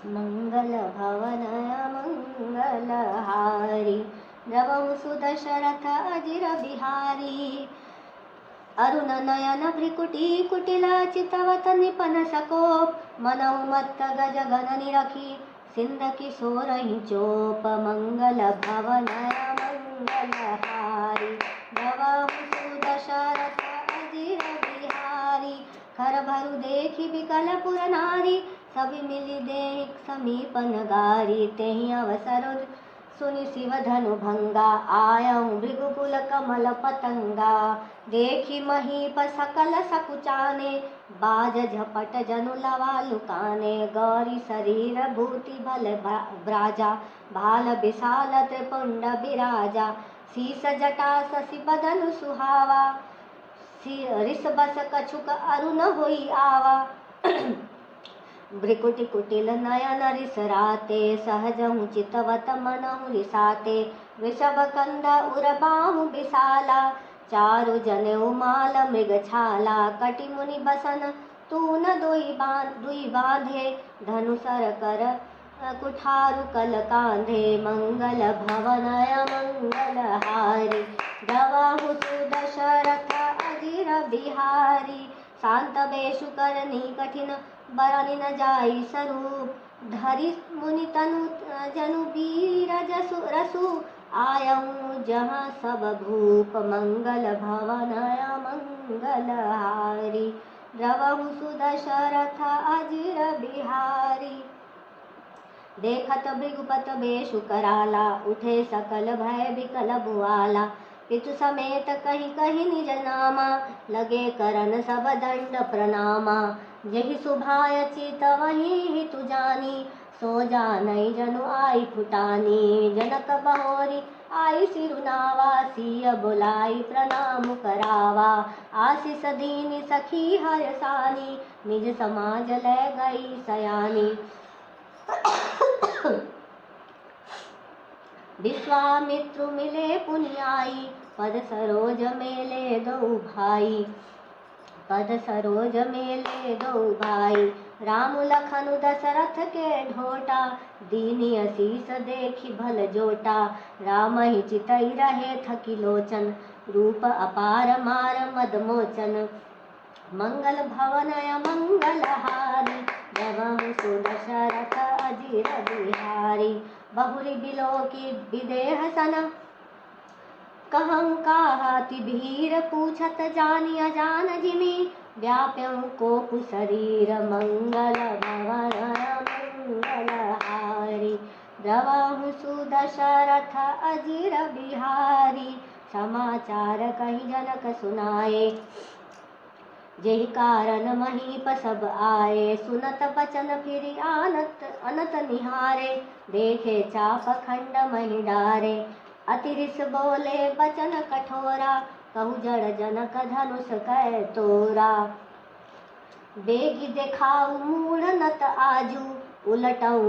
मंगल भवनय मंगलहारी। द्रवहु सुदशरथ अजिर बिहारी। अरुण नयन भ्रिकुटी कुटिल चितवत निपन सकोप। मनहु मत्त गज गण निरखी सिंध किशोरहि चोप। मंगल भवनय मंगलहारी। द्रवहु सुदशरथ अजिर बिहारी। खर भरु देखी बिकल पुर नारी। सभी मिली देख समीपन गारी। तेहि अवसर सुनि शिव धनु भंगा। आयहु भृगुकुल कमल पतंगा। देखी महीप सकल सकुचाने। बाज झपट जनु लवा लुकाने। गौरी शरीर भूति भल ब्राजा। भाल विशाल त्रिपुंड बिराजा। शीस जटा शशि बदनु सुहावा। रिस बस कछुक अरुण होई आवा। भ्रिकुटि कुटिल नयन रिसराते। सहजहु चितवत मनहु रिसाते। वृषभ कंध उर बाहु विशाला। चारु जनेऊ माल मृगछाला। कटि मुनि बसन तून दुई बांधे। धनुसर कर कुठारु कल कांधे। मंगल भवनय मंगलहारी। द्रवहु सुदशरथ अजिर बिहारी। शांत बेशु करनी कठिन बरनि न जाई स्वरूप। धरि मुनि तनु जनु वीर जसु रसु। आयहु जहाँ सब भूप। मंगल भवनय मंगलहारी। द्रवहु सुदशरथ अजिर बिहारी। देखत भृगुपत बेशु कराला। उठे सकल भय बिकल भुआला। पितु समेत कहि कहि निज नामा। लगे करन सब दंड प्रणामा। जेहि सुभाय चितवहि हितु जानी। सो जानई जनु आई फुटानी। जनक बहोरी आई सिरुनावा। सिय बुलाई प्रणाम करावा। आशीष दीनि सखी हरसानी। निज समाज लै गई सयानी। विश्वामित्रु मिले पुनियाई। पद सरोज मेले दो भाई। पद सरोज मेले दो भाई। राम लखनु दशरथ के ढोटा। दीनि असीस देखी भल जोटा। राम ही चितई रहे थकी लोचन। रूप अपार मार मद मोचन। मंगल भवनय मंगलहारी। द्रवहु सुदशरथ अजिर बिहारी। बहुरी बिलोकी विदेह सन। कहं काहाति भीर पूछत जानि अजान जिमि। व्याप्यं कोपु शरीर। मंगल भवनय मंगलहारी। द्रवहु सुदशरथ अजिर बिहारी। समाचार कहि जनक सुनाए। जेहि कारण महीप सब आए। सुनत बचन फिरि अनत निहारे। देखे चाप खंड महि डारे। अति रिस बोले बचन कठोरा। कहु जड़ जनक धनुष कै तोरा। बेगी देखाऊ मूढ़ नत आजू। उलटऊ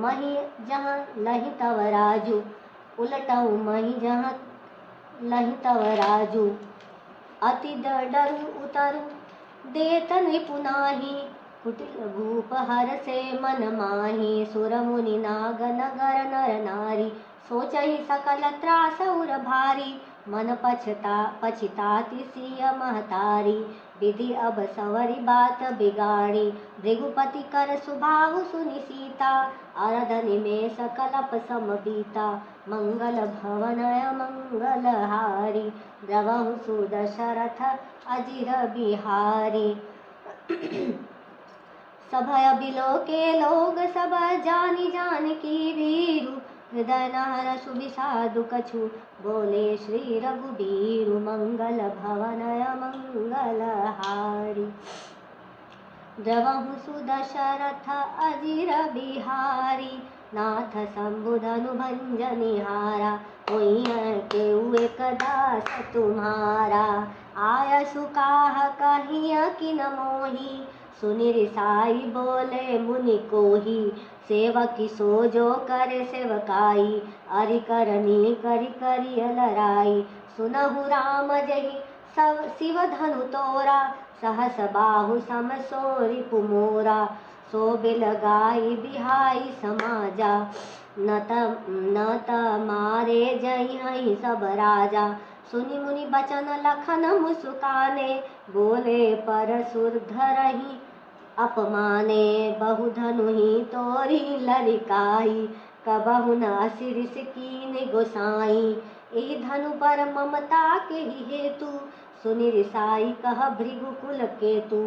मही जहाँ लहि तव राजू। उलटऊ मही जहाँ लहि तव राजू। अति डरु उतरु देत निपुनाहि। कुटिल भूप हर से मन माहि। सुर मुनि नाग नगर नर नारी। सोचहि सकल त्रास उर भारी। मन पछिताति सिय महतारी। विधि अब सवरि बात बिगाड़ी। भृगुपति कर सुभाव सुनि सीता। अरध निमेष कलप सम बीता। मंगल भवनय मंगलहारी। द्रवहु सुदशरथ अजिर बिहारी। सभय बिलोके लोग सब जानि जानकी वीरु। हृदय नार सुविषादु कछु। बोले श्री रघुबीरु। मंगल भवनय मंगलहारी। द्रवहु सुदशरथ अजिर बिहारी। नाथ शंभुधनु भंजनिहारा। होई केउ एक दास तुम्हारा। आयसु काह कहिय किन मोही। सुनि रिसाई बोले मुनि कोही। सेवकी सो जो करे सेवकाई। अरि करनी करि करिय लराई। सुनहु राम जहि शिव धनु तोरा। सहस बाहु सम सो रिपु मोरा। शोभिल गाई बिहाई समाजा। न त मारे जई हई सब राजा। सुनि मुनि बचन लखन मुस्काने, बोले परशुर धरहि अपमाने। बहु धनु ही तोरी लरिकाई, कबहु न शिरस कीन गोसाई। एहि धनु पर ममता के ही हेतु, सुनि रिसाई कह भृगुकुल केतु।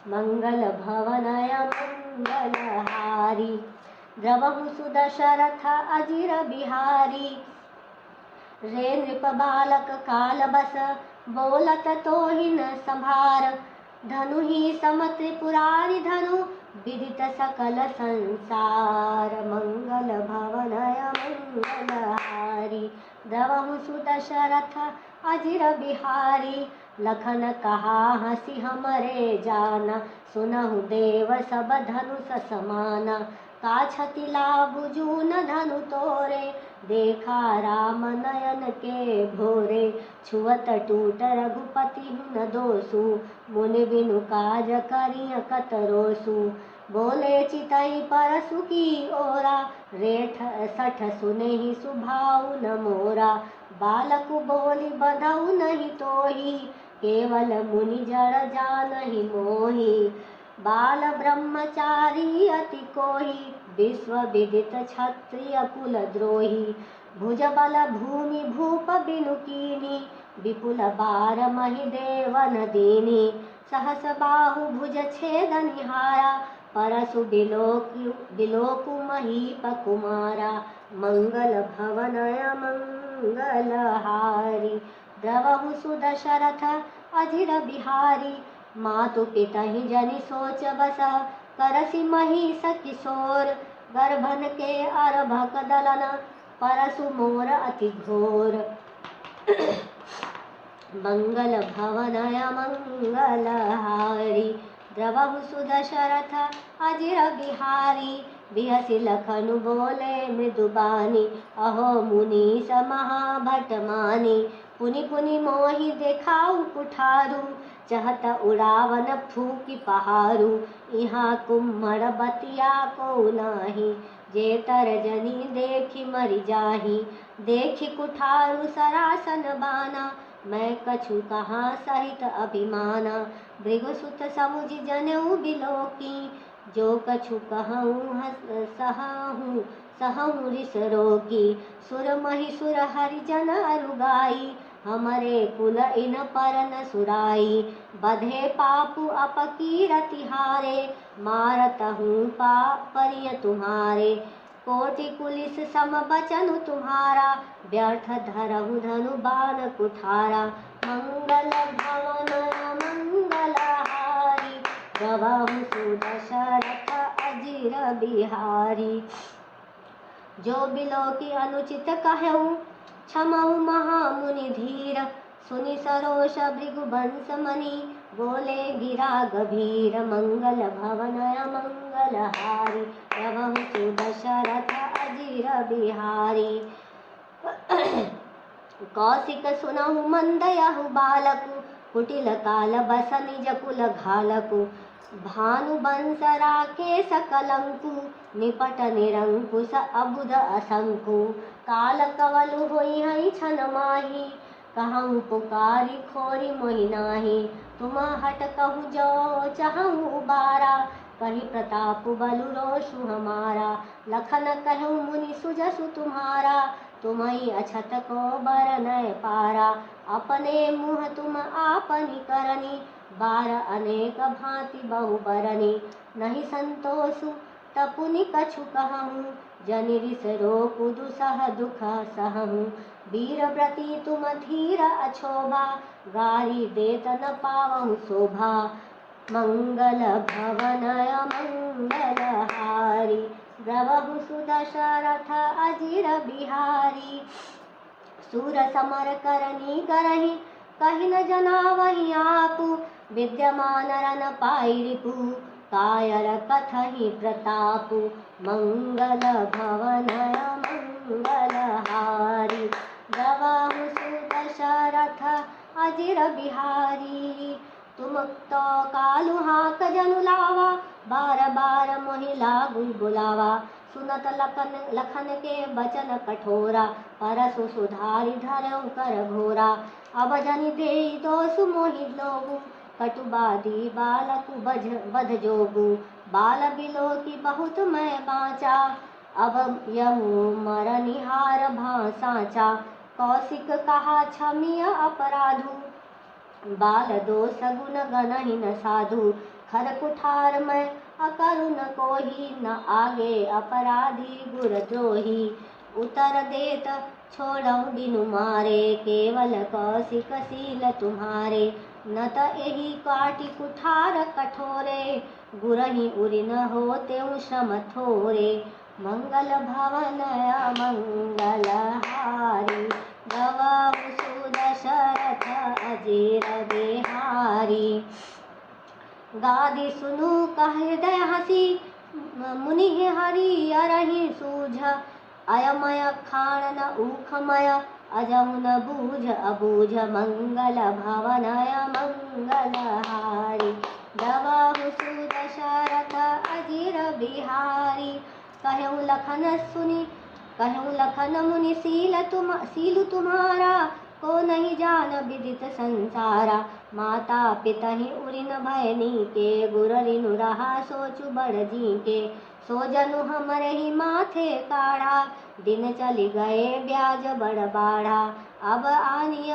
मंगल भवन मंगलहारी, द्रवहु सुदशरथ अजिर बिहारी। रे नृप बालक काल बस, बोलत तोहि न संभार। धनु ही सम त्रिपुरारि धनु, विदित सकल संसार। मंगल भवन मंगलहारी, द्रवहु सुदशरथ अजिर बिहारी। लखन कहा हंसी हमरे जाना, सुनहु देव सब धनुष समाना। का छति लाभु जून धनु तोरे, देखा राम नयन के भोरे। छुअत टूट रघुपति न दोसु, मुनि बिनु काज करिय कत रोसु। बोले चितई परसु की ओरा, रेठ सठ सुनेहि सुभाउ न मोरा। बालकु बोली बधउ नहीं तोहि, केवल मुनि जड़ जानहि मोहि। बाल ब्रह्मचारी अति कोहि, विश्व विदित क्षत्रिय कुल द्रोही। भुज बल भूमि भूप बिनु कीनी, विपुल बार महि देवन दीनी। सहस बाहु भुज छेद निहारा, परसु बिलोकु महीप कुमारा। मंगल भवन मंगलहारी, द्रवहु सुदशरथ अजिर बिहारी। मातु पितहि जनि सोच बस, करसि महिष किशोर। गर्भन के अर्भक दलन, परसु मोर अति घोर। मंगल भवन मंगलहारी, द्रवहु सुदशरथ अजिर बिहारी। बिहसि लखनु बोले मृदुबानी, अहो मुनीश महाभट मानी। पुनि पुनि मोहि देखाऊ कुठारू, चहत उड़ावन फूकि पहारू। इहाँ कुम्हड़ बतिया को नाही, जे तर जनी देखि मरि जाहि। देखि कुठारू सरासन बाना, मैं कछु कहाँ सहित अभिमाना। भृगुसुत समुझि जनेऊ बिलोकी, जो कछु कहूँ सहूँ रिस रोकी। सुर महिसुर हरिजन अरुगाई, हमरे कुल इन पर न सुराई। बधे पापु अपकीरति हारे, मारतहूँ परिय तुम्हारे। कोटि कुलिस सम बचनु तुम्हारा, व्यर्थ धरहु धनु बाण कुठारा। मंगल भवन मंगलहारी, द्रवहु सुदशरथ अजिर बिहारी। जो बिलोकी अनुचित कहूँ, क्षमहु महामुनि धीर। सुनि सरोष भृगुवंश मणि, बोले गिरा गभीर। मंगल भवन मंगलहारी, द्रवहु सुदशरथ अजिर बिहारी। कौशिक सुनहु मंदयहु बालकु, कुटिल काल बस निज कुल घालकु। भानु बंस राकेश कलंकु, निपट निरंकुश अबुध असंकु। काल कवलु होई हई छन माही, कहूँ पुकारी खोरी मोहि नाही। तुम हट कहूँ जो चाहूँ उबारा, कही प्रताप बलु रोषु हमारा। लखन कहूँ मुनि सुजसु तुम्हारा, तुम्हई अछत को बरनय पारा। अपने मुँह तुम आपनि करनी, बार अनेक भांति बहु बरनी। नहीं संतोषु तपुनि कछु कहूँ, जनि रिस रोकु दुसह दुख सहूँ। वीर व्रती तुम धीर अछोभा, गारी देत न पावहु शोभा। मंगल भवन मंगलहारी, द्रवहु सुदशरथ अजिर बिहारी। सूर समर करनी करहि, कहि न जनावहि आपु। विद्यमान रन पाई रिपु, कायर कथहि प्रतापु। मंगल भवन मंगलहारी, द्रवहु सुदशरथ अजिर बिहारी। तुम तो कालु हाक जनु लावा, बार बार मोहि लागु बुलावा। सुनत लखन के बचन कठोरा, परसु सुधारि धरऊँ कर घोरा। अब जनि देई दोषु मोहि लोगु, कटुबादी बालकु बध जोगु। बाल बिलोकी बहुत मैं बाँचा, अब यहू मरनिहार साँचा। कौशिक कहा क्षमिय अपराधु, बाल दोष गुण गणहि न साधु। खर कुठार मैं अकरु न कोही, न आगे अपराधी गुरद्रोही। उत्तर देत छोड़ऊँ बिनु मारे, केवल कौशिक सील तुम्हारे। न त एहि काटी कुठार कठोरे, गुरहि उरि न होतेउ श्रम थोरे। मंगल भवन अमंगल हारी, गवाहु सुदशरथ अजीर बिहारी। गादी सुनु कह हृदय हसी, मुनि हरि अरहि सूझ। अयमय खान न ऊखमय, अजहु न बूझ अबूझ। मंगल भवन अमंगल हारी, गवाहु सुदशरथ अजीर बिहारी। कहऊँ लखन मुनि सीलु तुम्हारा, को नहीं जान विदित संसारा। माता पितहि उरिन भयनी के, गुर रिनु रहा सोचु बड़ जी के। सो जनु हमरे ही माथे काढ़ा, दिन चली गए ब्याज बड़ बाढ़ा। अब आनिय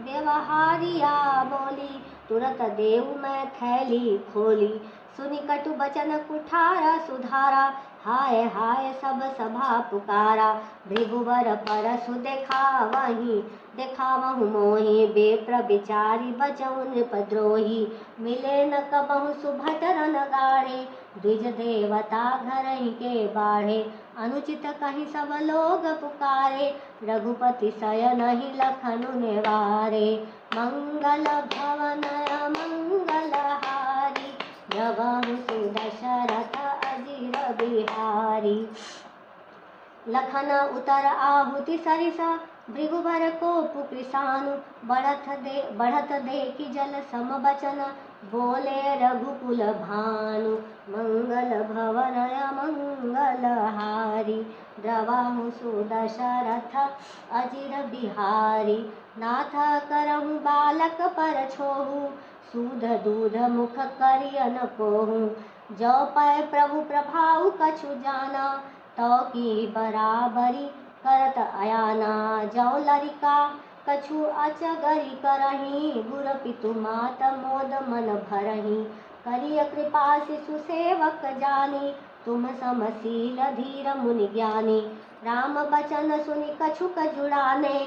व्यवहारिया बोली, तुरत देऊ मैं थैली खोली। सुनि कटु बचन कुठारा सुधारा, हाय हाय सब सभा पुकारा। भृगुवर परसु देखावहु मोहि, बेप्र बिचारी बचऊँ नृपद्रोही। मिले न कबहु सुभट रन गाढ़े, द्विज देवता घरहि के बाढ़े। अनुचित कहि सब लोग पुकारे, रघुपति शयनहि लखनु निवारे। मंगल भवन अमंगल हारी, गवाहु सुदशरथ अजीर बिहारी। लखन उतर आहुति सरिसा, भृगुवर कोपु कृशानु। बढ़त देखि जल सम बचन, बोले रघुकुल भानु। मंगल भवन अमंगल हारी, गवाहु सुदशरथ अजीर बिहारी। नाथ करहु बालक पर छोहु, सूध दूध मुख करिय न कोहु। जो पै प्रभु प्रभाउ कछु जाना, तो की बराबरी करत अयाना। जो लरिका कछु अचगरी करही, गुर पितु मात मोद मन भरही। करिय कृपा शिशु सेवक जानी, तुम समशील धीर मुनि ज्ञानी। राम बचन सुनि कछुक जुड़ाने,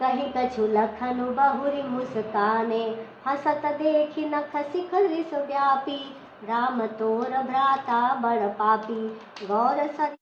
कहि कछु लखनु बहुरि मुस्काने। हसत देखि नख सिख रिस व्यापी, राम तोर भ्राता बड़ पापी। गौर सरी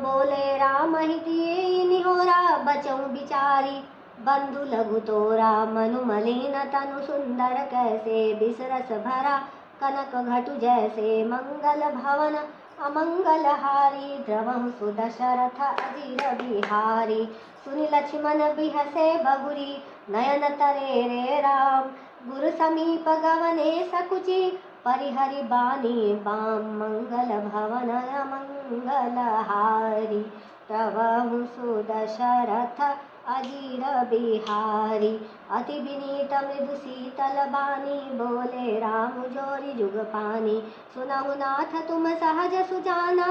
बोले राम हितिये निहोरा, बचऊँ बिचारी बंधु लघु तोरा। मनु मलिन तनु सुंदर कैसे, बिसरस भरा कनक घटु जैसे। मंगल भवन अमंगल हारी, द्रवहु सुदशरथ अजीर बिहारी। सुनि लक्ष्मण बिहसे बहुरी, नयन तरे रे राम। गुरु समीप गवने सकुचि, परिहरि बानी बाम। मंगल भवन अमंगल हारी, द्रवहु सुदशरथ अजीर बिहारी। अति विनीत मृदु शीतल बानी, बोले राम जोरि जुग पानी। सुनहु नाथ तुम सहज सुजाना,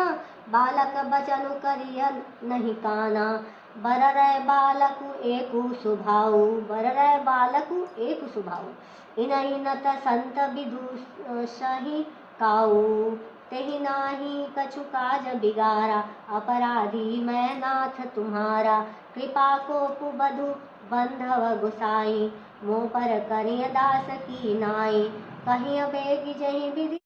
बालक बचनु करिय नहीं काना। बर रै बालकु एकु सुभाऊ, इनहि नत संत विदुषहि काऊ। तेहि नाही कछु काज बिगारा, अपराधी मैं नाथ तुम्हारा। कृपा कोपु बधु बंधव गुसाई, मोह पर करिय दास की नाई। कहिय बेगी जहि विधि